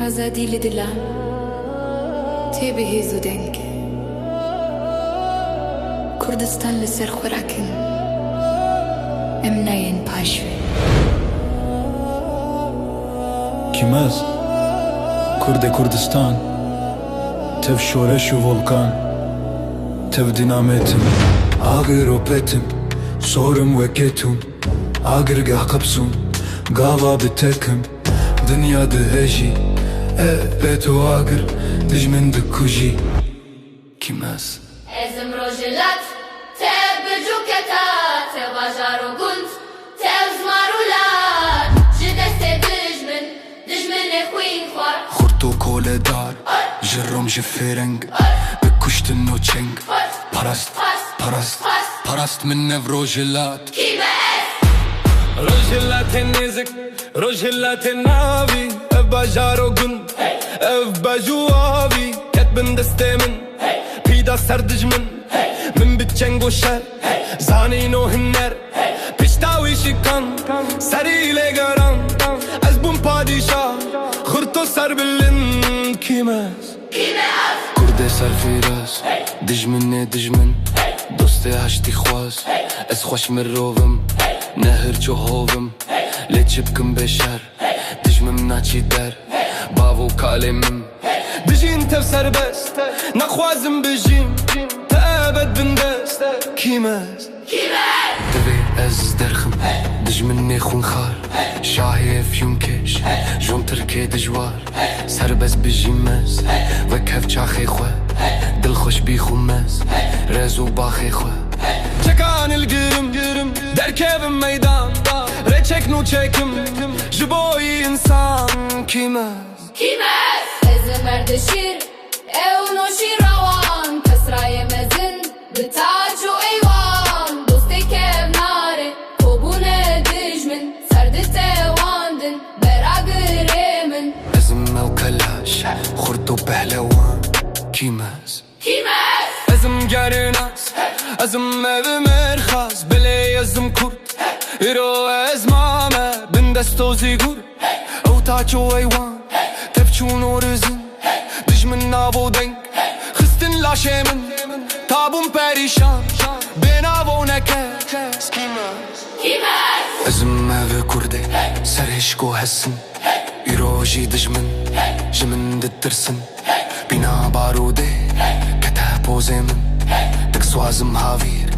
آزادی لدلان تێبهێز و دەنگ کوردستان لەسەر خۆراکن ئەم نایەن پاشوێ کیمەز کوردە کوردستان تەv شۆرەش و ڤۆڵکان تەv دینامێتم ئاگر ئۆپێتم سۆرم وەکێتون ئاگرگا قەبسوون گاڵا بتەکم دنیا دهێژی بێت و ئاگر دژمن دکوژی کیمەز ئێزم ڕۆژلات تێ بجووکەتە تێ باژار و گوند تێ زمار و لات ji destê dijminê xwîn xwar خورد و کۆلەدار ژڕۆم ji fêreng بکوشتن و çeng پەرست پەرست پەرست من nev ڕۆژلات Rojhilatê nêzik, rojhilatê navî ev bajar û gund, ev bej û avî ket bin destê min, pîda ser dijmin, min bi çeng û şer, zanîn û hiner, pişta wî şikan, serî lêgeran, ez bûm padîşah, xurt û serbilind kîmez. Kurdê serfîraz, dijminê dijmin, dostê heştî xwaz, ez xweş mirovim, nehir çû hovim, lê çi bikim bêşer, dijmim naçî der, bav û kalê min. Dijîn tev serbest, naxwazim bijîm, te ebed bin dest, kîmez. Divê ez derxim, dijminê xwînxar, şahê efyûnkêş, jom tirkê dijwar, serbest bijîmez, wek hev çaxê xwe, dilxweş bîx û mez, rez û baxê xwe. Çekan ilgirim, derkevim meydan, reçek nû çekim, ji bo însan kîmez. ئێزم مەردەشیر ئێو نۆشیراوان کەسرایە mezin bi taç û eywan dostê kevnarê kobûne dijmin serdê têwandin beragirê min ezim ew kelaş, xurt û pehlewan kîmez. Ezim gerînas, ezim evim erxas, bilê ezim Kurd, îro ez mame bin destozî gur, ew taç û eywan tevçûn û rizin, dijmin nav û deng, xistin laşê min, tabûm perîşan, bênav û nekez kîmez. Ezim evê Kurdê serhêşk û hessin, îro jî dijmin ji min ditirsin, bîna barûdê kete pozê min, tik swazim havîr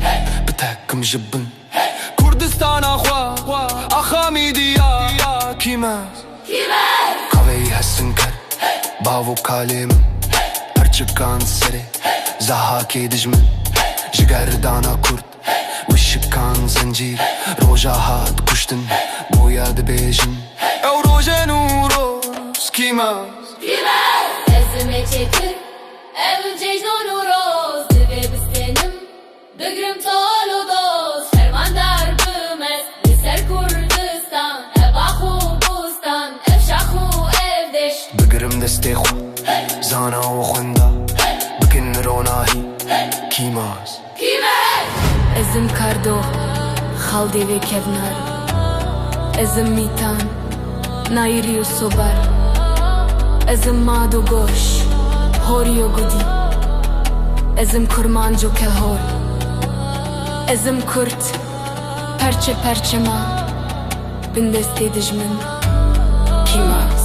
bitekim ji bin. Kurdistana xwe axamîdiya kîmez. Kaveyî hessin ker bav û kalê min, perçikan serê zehakê dijmin, ji gerdana Kurd wişikan zencîr, roja hat kuştin boya dibêjin, ew rojê nûroz kîmez. ئێزم ê çêtir ew cejno û roz divê bistênim bigrim tol û dost fermandar bimez li ser Kurdistan ev bax û bostan ev şax û ev deş bigirim destê xwe zana û xwenda bikin ronahî kîmaz. ئەزم کاردۆ خاڵدێ وێ کەڤنار ئەزم میتان نایری و سۆبار ئەزم ماد و گۆش هۆری و گودی ئەزم کورمانج و کەلهۆر ئەزم کورد پەرچە پەرچەما بن دەستێ dijmin kîmaz.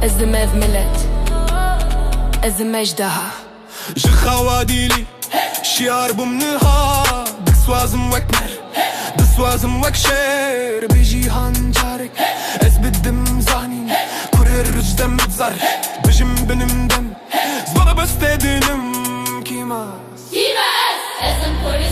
ئەزم ئەv millet ئەزم ئەژدەها Ji xewa dîlî şiyar bûm niha, diswazim wek mer, diswazim wek şêr, bi jîhan carek ez bidim zanîn, kurir ji dem zar, bijim binim dem, zbala bestê dinim kîmaz. ئێزم کوردی